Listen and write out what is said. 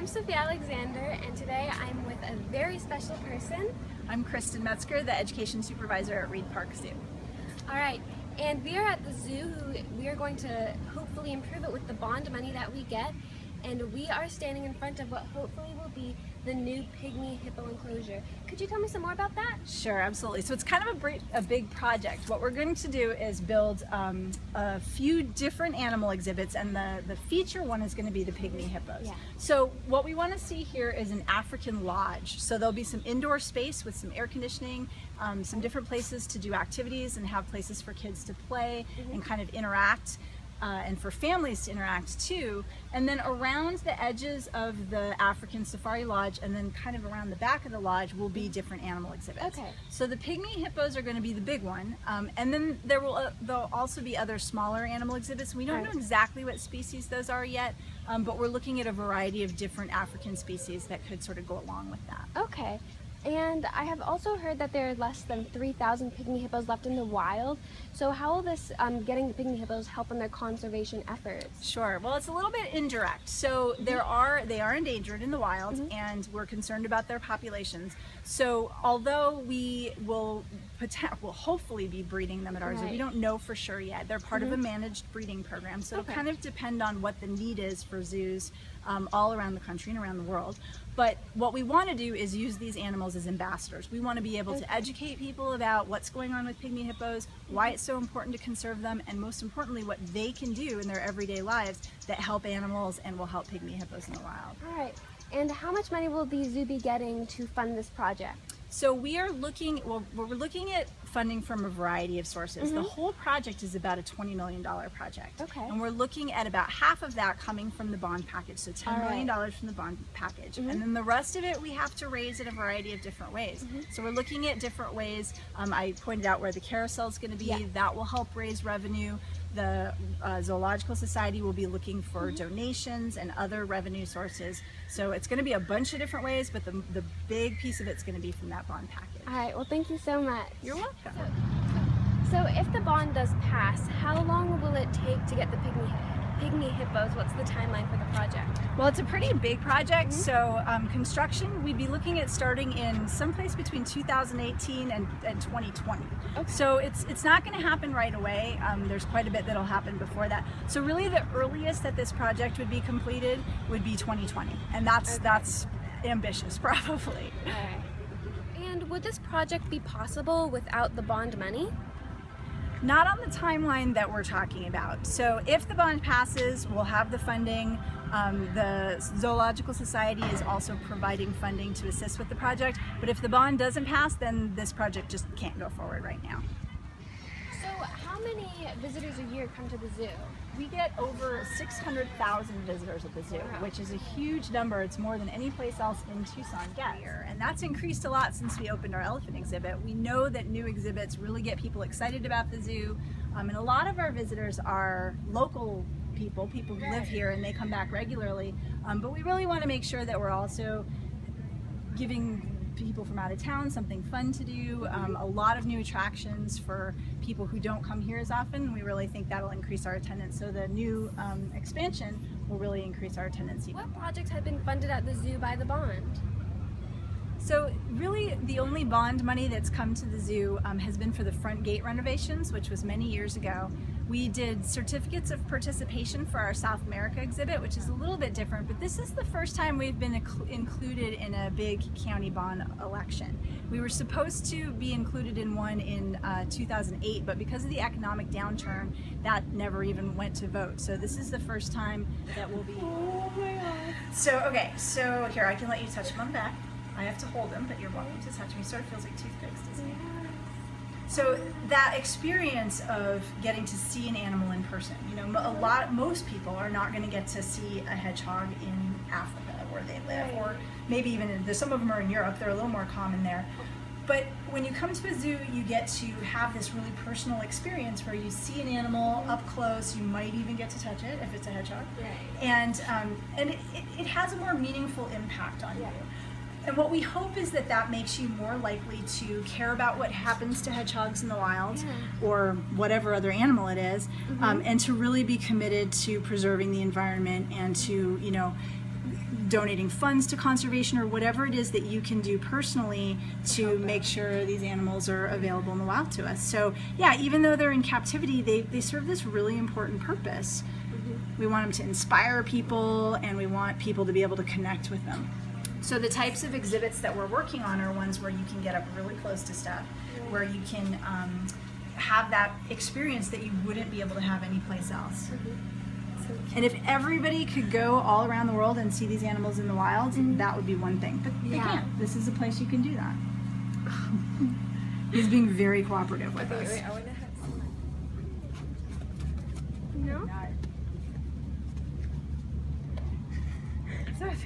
I'm Sophia Alexander, and today I'm with a very special person. I'm Kristen Metzger, the Education Supervisor at Reid Park Zoo. Alright, and we are at the zoo. We are going to hopefully improve it with the bond money that we get, and we are standing in front of what hopefully will be the new pygmy hippo enclosure. Could you tell me some more about that? Sure, absolutely. So it's kind of a big project. What we're going to do is build a few different animal exhibits, and the feature one is going to be the pygmy hippos. Yeah. So what we want to see here is an African lodge. So there'll be some indoor space with some air conditioning, some different places to do activities and have places for kids to play and kind of interact. And for families to interact too. And then around the edges of the African Safari Lodge and then kind of around the back of the lodge will be different animal exhibits. Okay. So the pygmy hippos are going to be the big one, and then there'll also be other smaller animal exhibits. We don't know exactly what species those are yet, but we're looking at a variety of different African species that could sort of go along with that. Okay. And I have also heard that there are less than 3,000 pygmy hippos left in the wild. So how will this getting the pygmy hippos help in their conservation efforts? Sure. Well, it's a little bit indirect. So they are endangered in the wild, and we're concerned about their populations. So although we will hopefully be breeding them at our zoo, we don't know for sure yet. They're part of a managed breeding program, so it'll kind of depend on what the need is for zoos all around the country and around the world. But what we want to do is use these animals as ambassadors. We want to be able to educate people about what's going on with pygmy hippos, why it's so important to conserve them, and most importantly, what they can do in their everyday lives that help animals and will help pygmy hippos in the wild. All right. And how much money will the zoo be getting to fund this project? So we're looking at funding from a variety of sources. The whole project is about a $20 million project. Okay. And we're looking at about half of that coming from the bond package, so $10 million from the bond package. And then the rest of it we have to raise in a variety of different ways. So we're looking at different ways. I pointed out where the carousel is going to be. That will help raise revenue. The Zoological Society will be looking for donations and other revenue sources. So it's going to be a bunch of different ways, but the big piece of it's going to be from that bond package. All right, well, thank you so much. You're welcome. So if the bond does pass, how long will it take to get the pygmy hippos? What's the timeline for the project? Well, it's a pretty big project, so construction, we'd be looking at starting in someplace between 2018 and 2020. So it's not going to happen right away. There's quite a bit that'll happen before that. So really the earliest that this project would be completed would be 2020, and that's ambitious, probably. All right. And would this project be possible without the bond money? Not on the timeline that we're talking about. So if the bond passes, we'll have the funding. The Zoological Society is also providing funding to assist with the project. But if the bond doesn't pass, then this project just can't go forward right now. So how many visitors a year come to the zoo? We get over 600,000 visitors at the zoo, which is a huge number. It's more than any place else in Tucson gets. And that's increased a lot since we opened our elephant exhibit. We know that new exhibits really get people excited about the zoo. And a lot of our visitors are local people who live here and they come back regularly. But we really want to make sure that we're also giving people from out of town something fun to do, a lot of new attractions for people who don't come here as often. We really think that'll increase our attendance, so the new expansion will really increase our attendance even more. What projects have been funded at the zoo by the bond? So really the only bond money that's come to the zoo has been for the front gate renovations, which was many years ago. We did certificates of participation for our South America exhibit, which is a little bit different, but this is the first time we've been included in a big county bond election. We were supposed to be included in one in 2008, but because of the economic downturn, that never even went to vote. So this is the first time that we'll be. Oh my God. So here, I can let you touch him on the back. I have to hold him, but you're welcome to touch me. Sort of feels like toothpicks, doesn't it? So that experience of getting to see an animal in person, most people are not going to get to see a hedgehog in Africa where they live, or maybe even some of them are in Europe. They're a little more common there. But when you come to a zoo, you get to have this really personal experience where you see an animal up close. You might even get to touch it if it's a hedgehog, and it has a more meaningful impact on you. And what we hope is that that makes you more likely to care about what happens to hedgehogs in the wild, or whatever other animal it is, and to really be committed to preserving the environment and to, donating funds to conservation, or whatever it is that you can do personally to make sure these animals are available in the wild to us. So yeah, even though they're in captivity, they serve this really important purpose. We want them to inspire people, and we want people to be able to connect with them. So the types of exhibits that we're working on are ones where you can get up really close to stuff, where you can have that experience that you wouldn't be able to have anyplace else. And if everybody could go all around the world and see these animals in the wild, that would be one thing. But they can't. This is a place you can do that. He's being very cooperative with us. Wait, I want to have some. No?